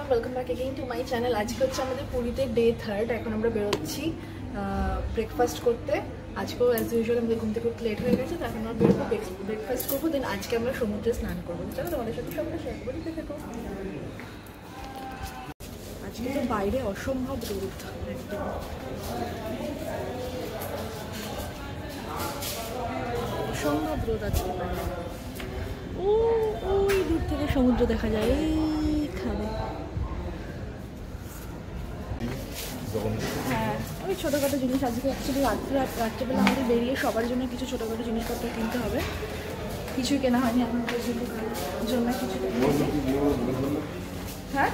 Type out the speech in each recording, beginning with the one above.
everyone, welcome back again to my channel. আজকে হচ্ছে আমাদের পুরীতে ডে 3 এখন আমরা বেরোচ্ছি ব্রেকফাস্ট করতে। আজকেও অ্যাজ ইউজুয়াল আমাদের ঘুম থেকে লেট হয়ে গেছে, তো এখন আমরা বেরোবো ব্রেকফাস্ট করবো, দেন আজকে আমরা সমুদ্রে স্নান করবো। চলো তোমাদের সাথে সবটা শেয়ার করি, দেখো। আজকে তো বাইরে অসম্ভব রোদ, একদম অসম্ভব রোদ আজকে বাইরে। ওই দূর থেকে সমুদ্র দেখা যায় এইখানে। হ্যাঁ, ওই ছোটোখাটো জিনিস আজকে অ্যাকচুয়ালি রাত্রেবেলা আমাদের বেরিয়ে সবার জন্য কিছু ছোটোখাটো জিনিসপত্র কিনতে হবে। কিছুই কেনা হয়নি এখন পর্যন্ত, জন্য কিছু হ্যাঁ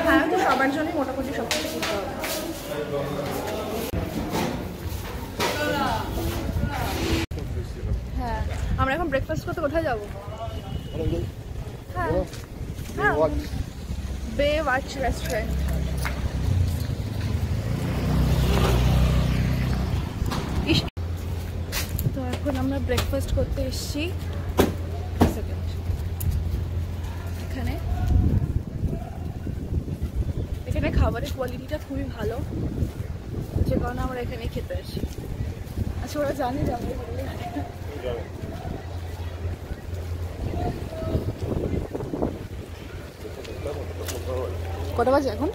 হ্যাঁ তো সবার জন্যই মোটামুটি সব কিছু কিনতে হবে। হ্যাঁ, আমরা এখন ব্রেকফাস্ট করতে কোথায় যাবো? হ্যাঁ হ্যাঁ, Baywatch রেস্টুরেন্ট। তো এখন আমরা ব্রেকফাস্ট করতে এসেছি। এখানে খাবারের কোয়ালিটিটা খুবই ভালো, যে কারণে আমরা এখানে খেতে আসি। আচ্ছা, ওরা জানে যাবে কটা বাজে এখন?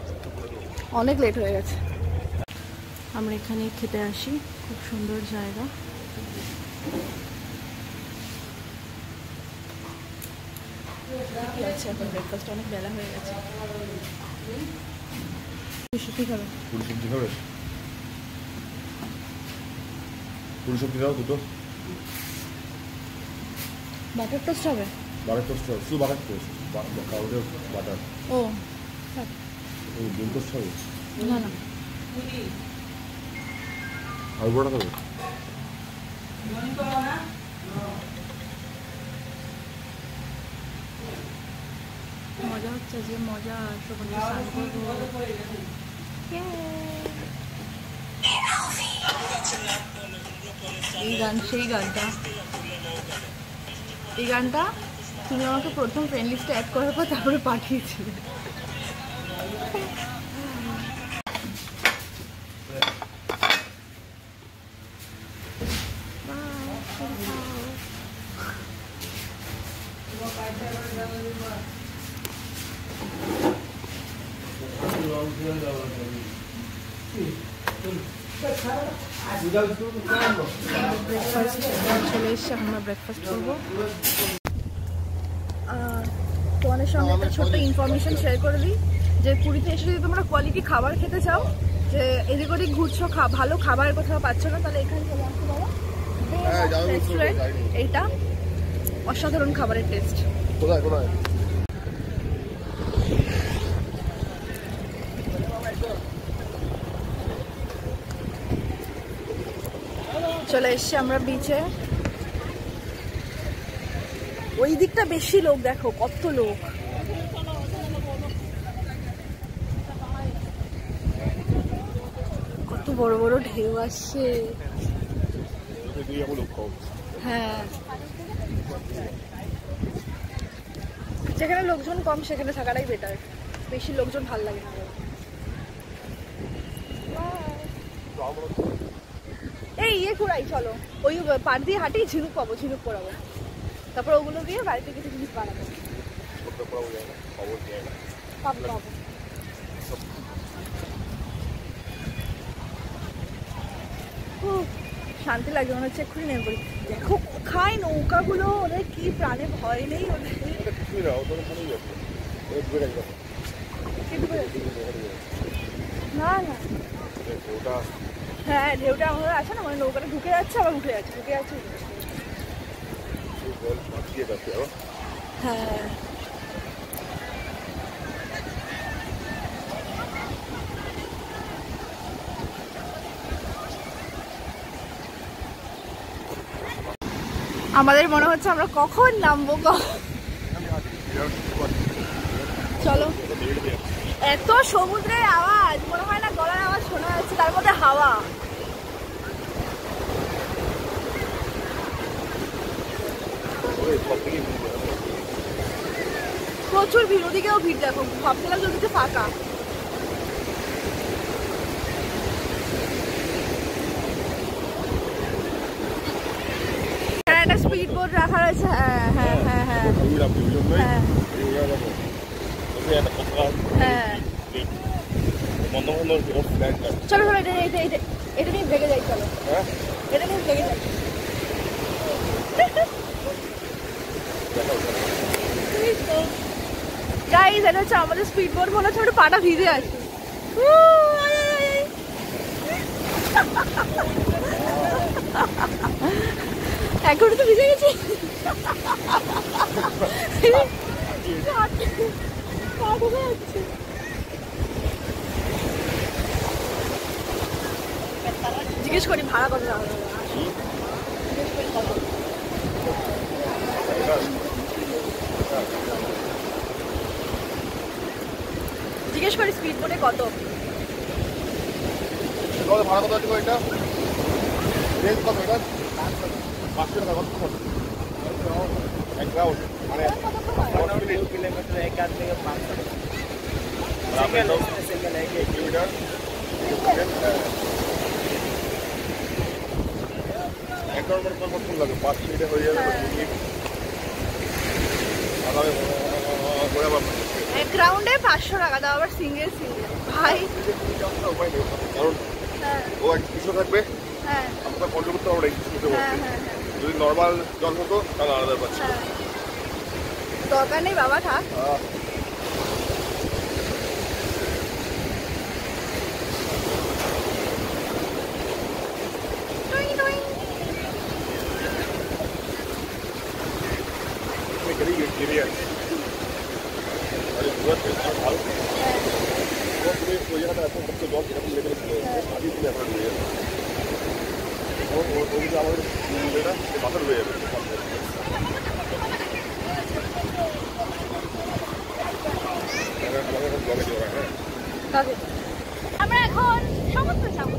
অনেক লেট হয়ে গেছে। আমরা এখানে খেতে আসি, খুব সুন্দর জায়গা। কি আছে এখন? ব্রেকফাস্ট অনেক বেলা হয়ে গেছে। কি খাবে? পুরি সবজি খাবে? পুরি সবজি দাও দুটো। বাটার টোস্ট হবে? বাটার টোস্ট হবে, শুধু বাটার টোস্ট, বাটার। ও ডিম টোস্ট হবে? না না, আলু বড়া খাবে? মজা হচ্ছে, যে মজা। এই গান, সেই গানটা, এই গানটা তুমি আমাকে প্রথম ফ্রেন্ড লিস্টে অ্যাড করার পর তারপরে পাঠিয়েছিলে। চলে এসছি, আমরা ব্রেকফাস্ট করবো। তোমাদের সঙ্গে একটা ছোট্ট ইনফরমেশন শেয়ার করে দিই, যে পুরীতে এসে যদি তোমরা কোয়ালিটি খাবার খেতে চাও, যে এদিক ওদিক ঘুরছো, ভালো খাবার কোথাও পাচ্ছ না, তাহলে এখানে চলে আসতে পারো। রেস্টুরেন্ট এইটা অসাধারণ খাবারের টেস্ট। চলে এসছি আমরা বিচে। ওই দিকটা বেশি লোক, দেখো কত লোক। কত বড় বড় ঢেউ আসছে। হ্যাঁ, যেখানে লোকজন কম সেখানে থাকাটাই বেটার, বেশি লোকজন ভাল লাগে না। এই ঘুরাই, চলো ওই পার দিয়ে হাঁটি, ঝিনুক পাবো, ঝিনুক পড়াবো, তারপর ওগুলো দিয়ে বাড়িতে কিছু জিনিস বানাবো। পাবো। শান্তি লাগে, মনে হচ্ছে এক্ষুনি নেমে পড়ি। দেখো কোথায় নৌকাগুলো, ওদের কি প্রাণে ভয় নেই ওদের। না না, হ্যাঁ ঢেউটা আমাদের আছে না, মানে নৌকাটা ঢুকে যাচ্ছে আবার উঠে যাচ্ছে, ঢুকে যাচ্ছে। হ্যাঁ, আমাদের মনে হচ্ছে আমরা কখন নামবো। চলো, এত সমুদ্রের আওয়াজ, মনে হয় না গলার আওয়াজ শোনা যাচ্ছে, তার মধ্যে হাওয়া। প্রচুর ভিড়, ওদিকেও ভিড় দেখো, ভাবছিলাম যে ওদিকে ফাঁকা। একটা স্পিড বোট রাখা রয়েছে। হ্যাঁ হ্যাঁ হ্যাঁ হ্যাঁ হ্যাঁ। চলো চলো, এটা নিয়ে ভেগে যাই, চলো এটা নিয়ে ভেগে যাই। গাইস, এটা হচ্ছে আমাদের স্পিড বোট, মনে হচ্ছে একটু পাটা ভিজে আছে। এখন তো ভিজে গেছি। জিজ্ঞেস করি ভাড়া কত টাকা? জিজ্ঞেস করি কত? জিজ্ঞেস করি স্পিড বোটে কত? ভাড়া কত আছে এটা? রেঞ্জ কত এটা? 500 টাকা কত? এক রাউন্ড মানে 2 কিলোমিটার এক আধ থেকে 500 টাকা। সিঙ্গেল 1 কিলোমিটার এক রাউন্ডের পর কত লাগে? 5 মিনিটে হয়ে যাবে। এক রাউন্ডে 500 টাকা দাও, আবার সিঙ্গেল সিঙ্গেল ভাই। কারণ ও এক কিছু থাকবে, হ্যাঁ আমরা কন্ট্রোল করতে পারবো কিছু। হ্যাঁ হ্যাঁ। যদি নর্মাল জল হতো তাহলে আলাদা পাচ্ছি। দরকার নেই বাবা, থাক। আমরা এখন সমুদ্র যাবো।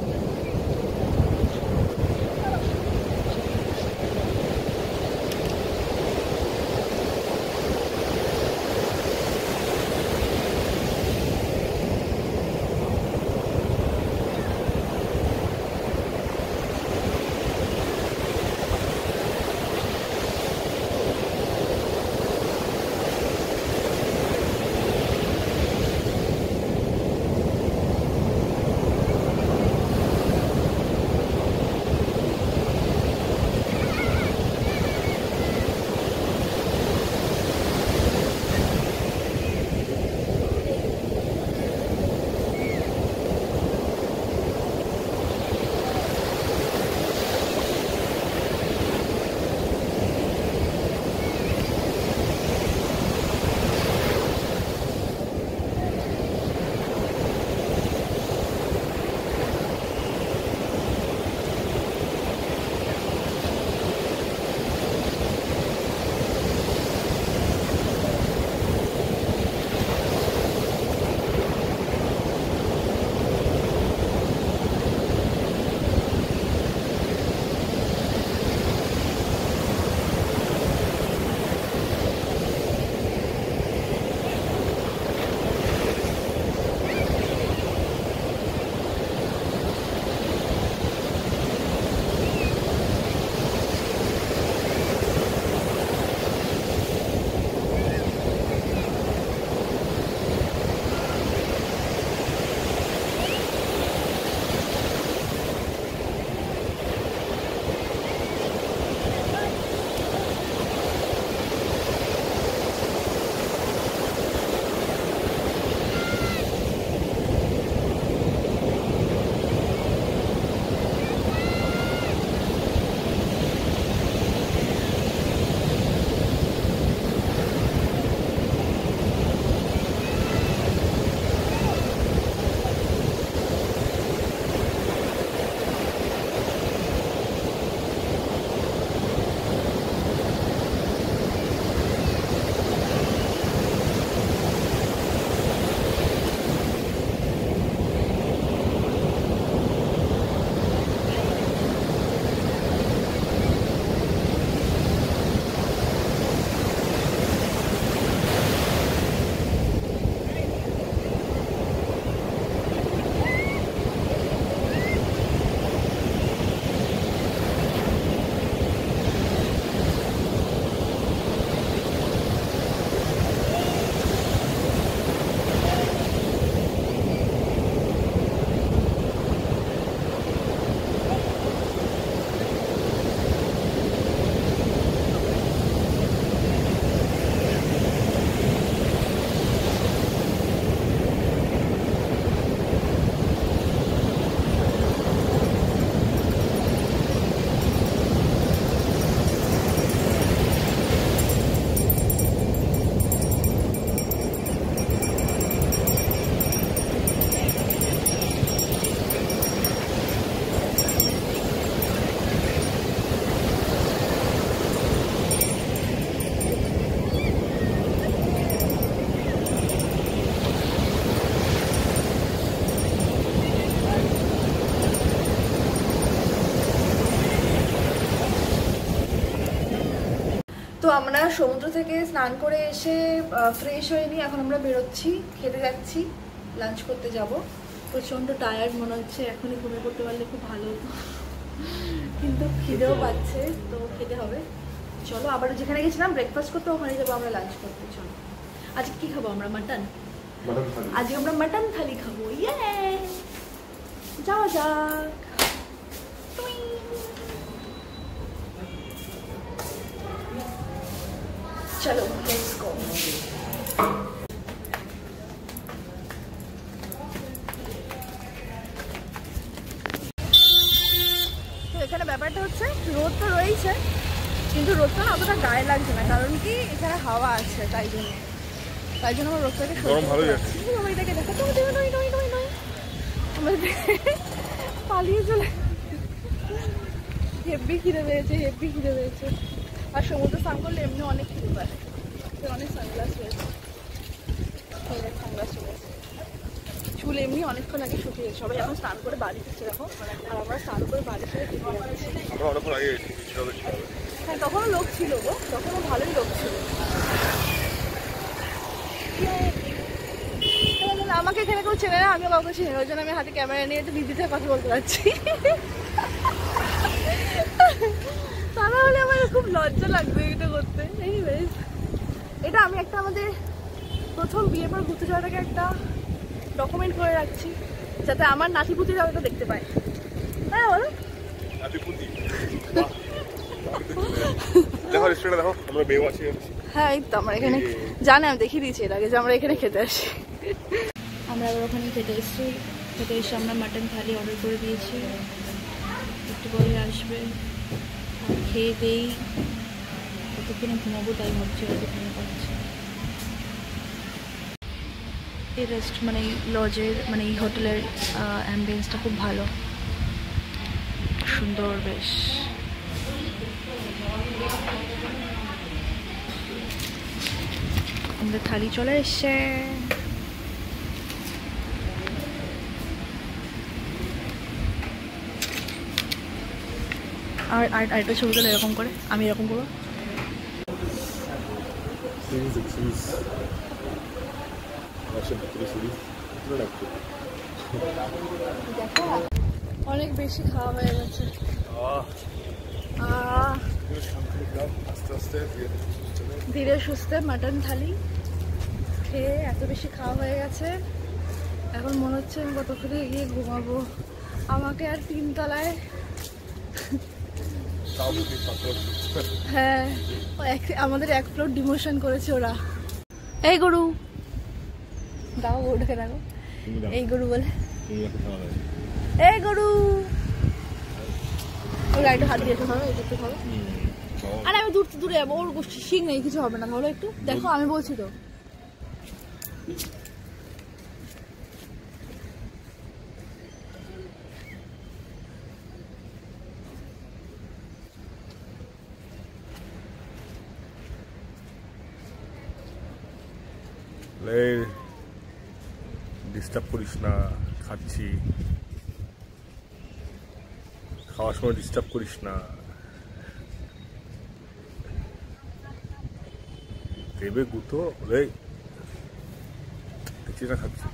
আমরা সমুদ্র থেকে স্নান করে এসে ফ্রেশ হয়ে নিয়ে এখন আমরা বেরোচ্ছি, খেতে যাচ্ছি, লাঞ্চ করতে যাব। প্রচণ্ড টায়ার্ড মনে হচ্ছে, এখনই ঘুমিয়ে পড়তে পারলে খুব ভালো হতো, কিন্তু খিদেও পাচ্ছে, তো খেতে হবে। চলো আবার যেখানে গেছিলাম ব্রেকফাস্ট করতে ওখানে যাবো আমরা লাঞ্চ করতে। চলো আজকে কি খাবো আমরা? মাটন। আজকে আমরা মাটন থালি খাবো। ইয়ে যাওয়া যাক। চলো লেটস গো। এখানে ব্যাপারটা হচ্ছে রোদ তো রয়েছে, কিন্তু রোদটা না অতটা গায়ে লাগছে না, কারণ কি এখানে হাওয়া আছে, তাই জন্য আমার রোদটাকে এটাকে দেখো তো, পালিয়ে চলে। হেব্বি খিদে পেয়েছে, আর সমুদ্র স্নান করলে এমনি অনেক খিদে পায়। অনেক সানগ্লাস রয়েছে, চুল এমনি অনেকক্ষণ আগে শুকিয়ে গেছে। সবাই এখন স্নান করে বাড়ি ফিরছে দেখো, আর আমরা স্নান করে বাড়ি ফিরে খেতে যাচ্ছি। হ্যাঁ তখনও লোক ছিল গো, তখনও ভালোই লোক ছিল। আমাকে এখানে কেউ চেনে না, আমিও কাউকে চিনি, ওই জন্য আমি হাতে ক্যামেরা নিয়ে একটু দিদিতে কথা বলতে পারছি। তা না হলে আমার খুব লজ্জা লাগবে এটা করতে। এনিওয়েজ, এটা আমি একটা আমাদের প্রথম বিয়ের পর ঘুরতে যাওয়াটাকে একটা ডকুমেন্ট করে রাখছি, যাতে আমার নাতিপুতিরা ওটা দেখতে পায়। হ্যাঁ বলো, হ্যাঁ এই তো আমরা এখানে জানি, আমি দেখিয়ে দিয়েছি এর আগে যে আমরা এখানে খেতে আসি। আমরা আবার ওখানে খেতে এসে আমরা মাটন থালি অর্ডার করে দিয়েছি, একটু পরে আসবে। খেয়ে দেই, কতক্ষণে ঘুমাবো তাই ভাবছি, কতক্ষণে পাচ্ছি। এই মানে এই লজের মানে এই হোটেলের অ্যাম্বিয়েন্সটা খুব ভালো, সুন্দর বেশ। আমাদের থালি চলে এসছে। আর আরেকটা ছবি তুলে এরকম করে, আমি এরকম করবো। অনেক বেশি খাওয়া হয়ে গেছে। ধীরে সুস্থে মাটন থালি খেয়ে এত বেশি খাওয়া হয়ে গেছে, এখন মনে হচ্ছে আমি কতক্ষণে গিয়ে ঘুমাবো। আমাকে আর 3 তলায়, হ্যাঁ আমাদের 1 ফ্লোর ডিমোশন করেছে ওরা। এই গরু দাও, গরুটাকে দেখো, এই গরু বলে, এই গরু। ওই গাড়িটা হাত দিয়েছে, খাবে একটু খাবে। আরে আমি দূরে যাবো, ওর গোষ্ঠী শিং নেই, কিছু হবে না, তাহলে একটু দেখো, আমি বলছি তো। ডিস্টার্ব করিস না, খাচ্ছি, খাওয়ার সময় ডিস্টার্ব করিস না। দেবে গুতো, দেখছি না খাচ্ছি।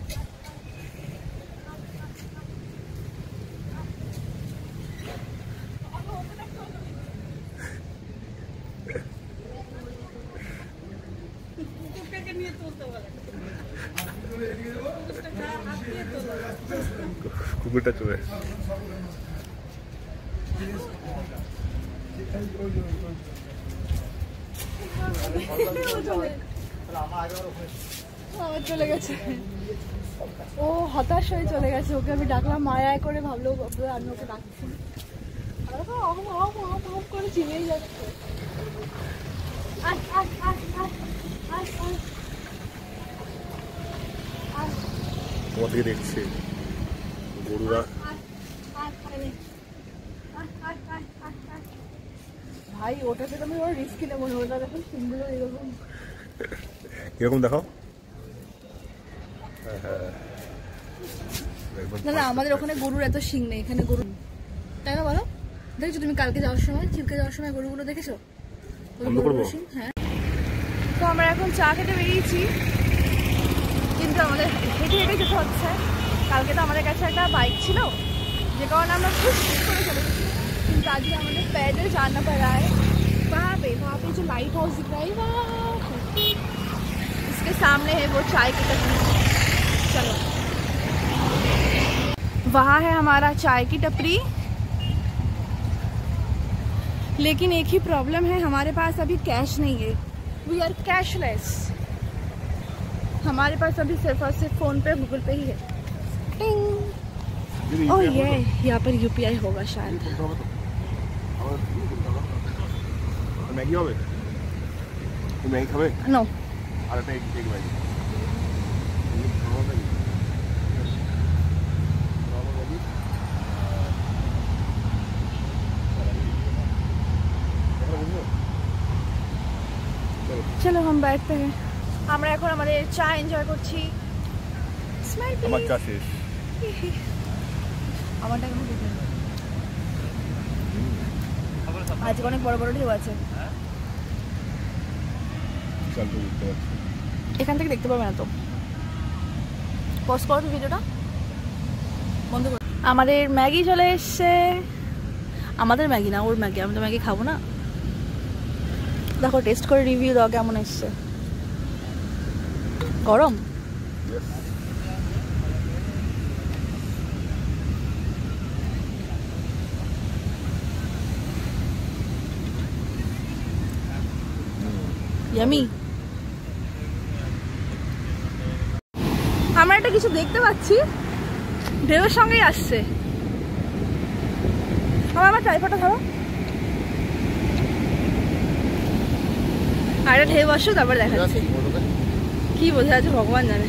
কুকুরটা চলে চলে গেছে, ও হতাশ হয়ে চলে গেছে। ওকে আমি ডাকলাম, মায়া করে ভাবলো আমি ওকে ডাকছি, করে চিনেই যাচ্ছে। তোমার দিকে দেখছে গরুরা। ভাই ওটাতে তো আমি ওর রিস্কি নেবো না, ওটা দেখো সিনগুলো এরকম এরকম দেখাও। না আমাদের ওখানে গরুর এত শিং নেই, এখানে গরু, তাই না বলো? দেখেছো তুমি কালকে যাওয়ার সময়, চিলকে যাওয়ার সময় গরুগুলো দেখেছো? হ্যাঁ তো আমরা এখন চা খেতে বেরিয়েছি, কিন্তু আমাদের হেঁটে হেঁটে যেতে হচ্ছে। কালকে তো আমাদের কাছে একটা বাইক ছিল, যে কারণে আমরা খুব করে চলে গেছি, কিন্তু আজকে আমাদের पैदल जाना पड़ रहा है। वहाँ पे जो लाइट हाउस दिख रहा है इसके सामने है वो चाय की टपरी। चलो, वहाँ है हमारा चाय की टपरी, लेकिन एक ही प्रॉब्लम है, हमारे पास अभी कैश नहीं है। We are cashless. हमारे पास अभी सिर्फ और सिर्फ फोन पे गूगल पे ही है। ओह ये यहाँ पर यूपीआई होगा शायद। ম্যাগি হবে? তুমি ম্যাগি খাবে? नो, আর একটা এগ ম্যাগি। चलो हम बैठते हैं। আমরা এখন আমাদের চা এনজয় করছি। Smile please. আমার চা শেষ। আমারটা কেমন দেখে আজকে অনেক বড় বড় ঢেউ আছে। এখান থেকে দেখতে পাবে না তো, পজ করো তো ভিডিওটা, বন্ধ করো। আমাদের ম্যাগি চলে এসছে। আমাদের ম্যাগি না, ওর ম্যাগি। আমি তো ম্যাগি খাবো না। দেখো, টেস্ট করে রিভিউ দাও কেমন এসছে। গরম? ইয়ামি। আমরা একটা কিছু দেখতে পাচ্ছি, ঢেউয়ের সঙ্গেই আসছে। আমার ট্রাইপডটা ধরো, আর একটা ঢেউ আসো, তারপর দেখাচ্ছি। কি বোঝা যাচ্ছে ভগবান জানে।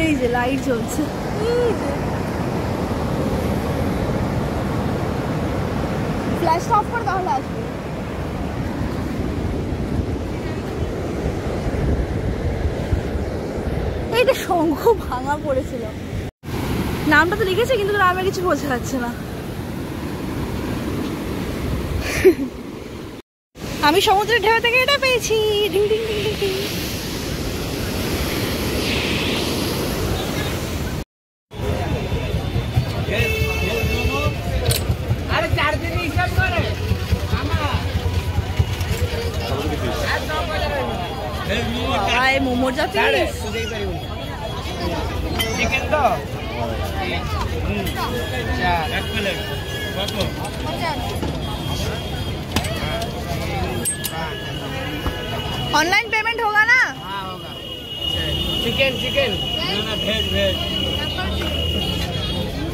এই যে লাইট জ্বলছে, ফ্ল্যাশটা অফ কর তাহলে আসবে। এইটা শঙ্খ ভাঙা পড়েছিল। নামটা তো লিখেছে, কিন্তু নামে কিছু বোঝা যাচ্ছে না। আমি সমুদ্রের ঢেউ থেকে এটা পেয়েছি। Ding ding ding ding ding. মোমোর যা পিস। চিকেন তো এক প্লেট কত? ऑनलाइन पेमेंट होगा ना? हाँ होगा। चिकन चिकन ना भेज भेज।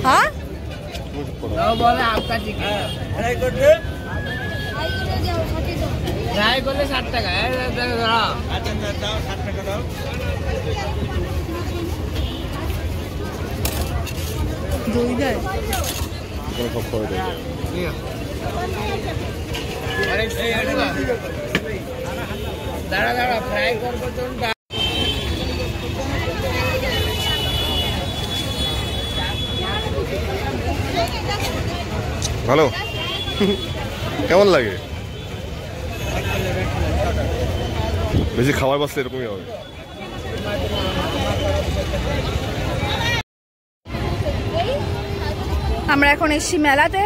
हाँ तो बोले आपका चिकन फ्राई कर दे। फ्राई कर ले 60 টাকা। আচ্ছা দাও 60 টাকা দাও। দই দেয় কোনো সব করে দেয়। আরে দাঁড়া দাঁড়া ফ্রাই করবো তো। ভালো কেমন লাগে? বেশি খাবার বাসলে এরকমই হবে। আমরা এখন এসছি মেলাতে,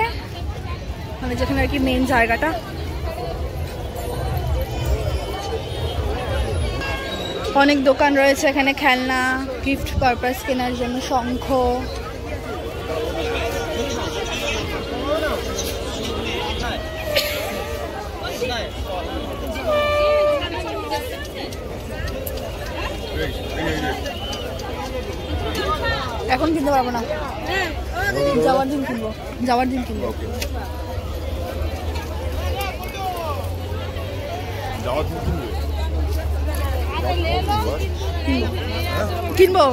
মানে যেখানে আর কি মেন জায়গাটা। অনেক দোকান রয়েছে এখানে, খেলনা, গিফট পারপাস কেনার জন্য, শঙ্খ। এখন কিনতে পারবো না, যাওয়ার দিন কিনবো, যাওয়ার দিন কিনবো। কিনবো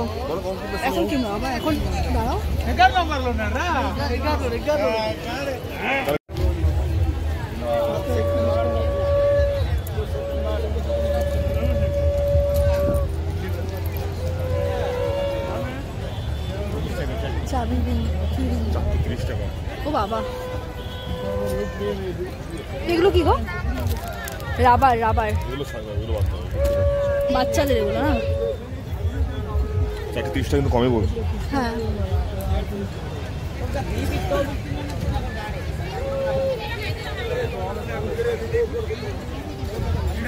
এখন, কিনবো আবার এখন। দাঁড়াও, হাবিবি কিউরিং 30 টাকা। ও বাবা, এগুলো কি গো? রাবার রাবার, এগুলো বাচ্চাদের এগুলো না? 30 টাকা কিন্তু কমে বলছে। হ্যাঁ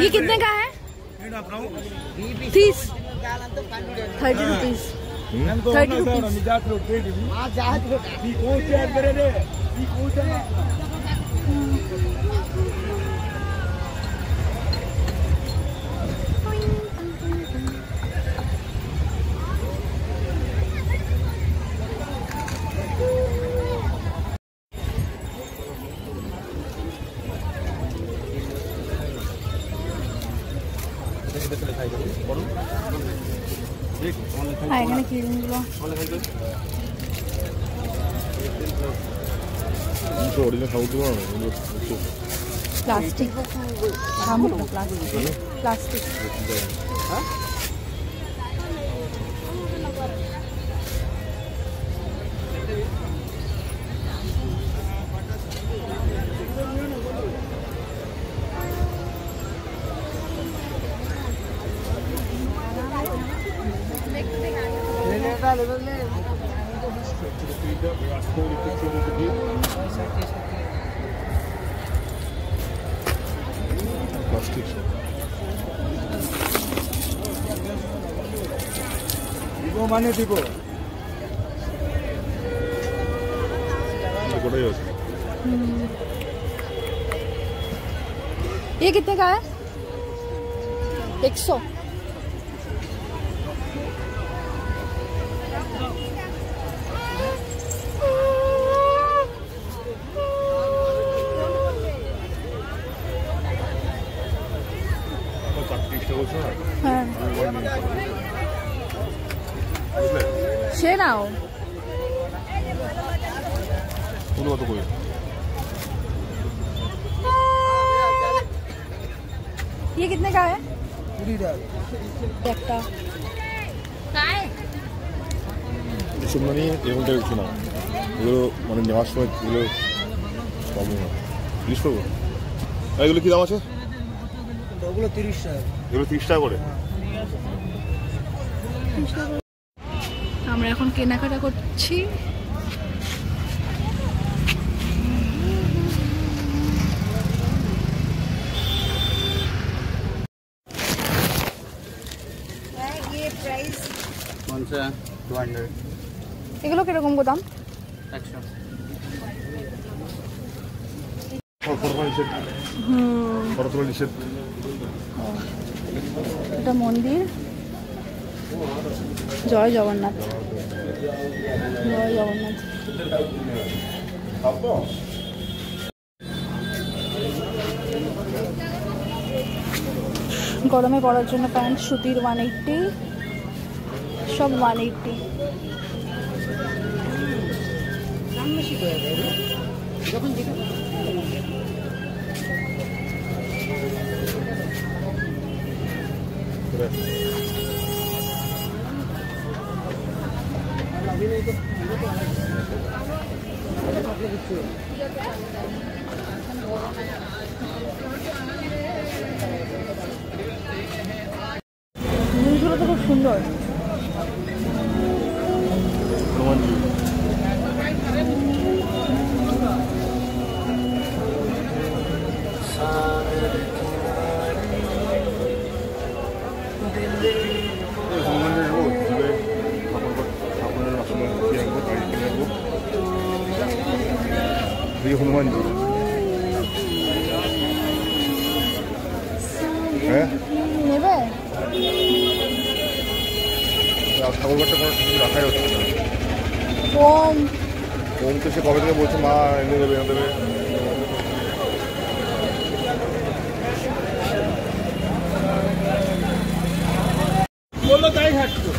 ये कितने का है? 30 30 रुपीज 30 रुपीज। হ্যাঁ এখানে কিরিংগুলো প্লাস্টিক, প্লাস্টিক। মানে দিব ये कितने का है? 100। হ্যাঁ সে নাও। ये कितने का है? 20 টাকা একটা। এসব মানে এরকমটা কিছু না, এগুলো মানে নেওয়ার সময় এগুলো কম না। জিনিস করবো এগুলো কী দাম আছে? ওগুলো 30 টাকা। এগুলো 30 টাকা করে। আমরা এখন কেনাকাটা করছি। এগুলো কিরকম গো দাম? 100। এটা মন্দির। জয় জগন্নাথ, জয় জগন্নাথ। গরমে পরার জন্য প্যান্ট সুতির 180, সব 180। জিনিসগুলো তো খুব সুন্দর। হনুমানজি হ্যাঁ নেবে? ঠাকুরঘরটা কোনো কিছু রাখাই হচ্ছে না। ওম ওম তো সে কবে থেকে বলছে মা এনে দেবে এনে দেবে। বললো তাই হাঁটতো।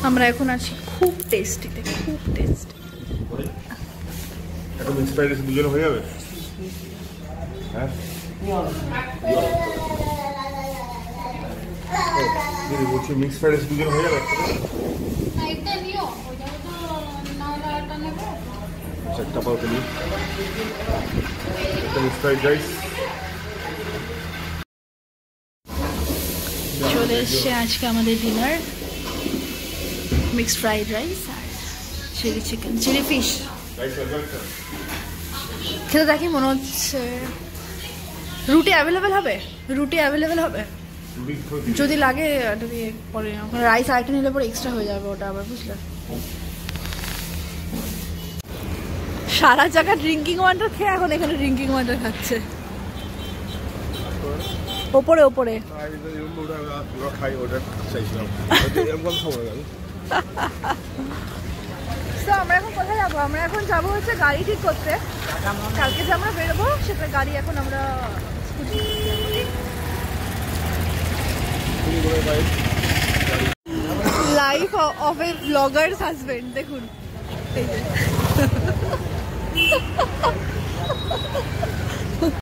আমরা এখন আছি খুব টেস্টিতে, খুব টেস্টি। এখন ইন্সপায়ার দুজনে হয়ে যাবে। হ্যাঁ যদি বলছি মিক্স ফ্রাইড রাইস দুজন হয়ে যাবে একটা পাওয়া নিই একটা মিক্স ফ্রাইড রাইস চলে এসছে আজকে আমাদের ডিনার মিক্সড ফ্রাইড রাইস আর চিলি চিকেন চিলি ফিশ খেতে দেখি মনে হচ্ছে রুটি অ্যাভেলেবেল হবে যদি লাগে যদি পরে রাইস আরেকটা নিলে পরে এক্সট্রা হয়ে যাবে ওটা আবার বুঝলে সারা জায়গা ড্রিঙ্কিং ওয়াটার খেয়ে এখন এখানে ড্রিঙ্কিং ওয়াটার খাচ্ছে ওপরে খাই ওটা চাইছিলাম তো আমরা এখন কোথায় যাবো আমরা এখন যাবো হচ্ছে গাড়ি ঠিক করতে কালকে যে আমরা বেরোবো সেটা গাড়ি এখন আমরা life of A Bloggers husband দেখুন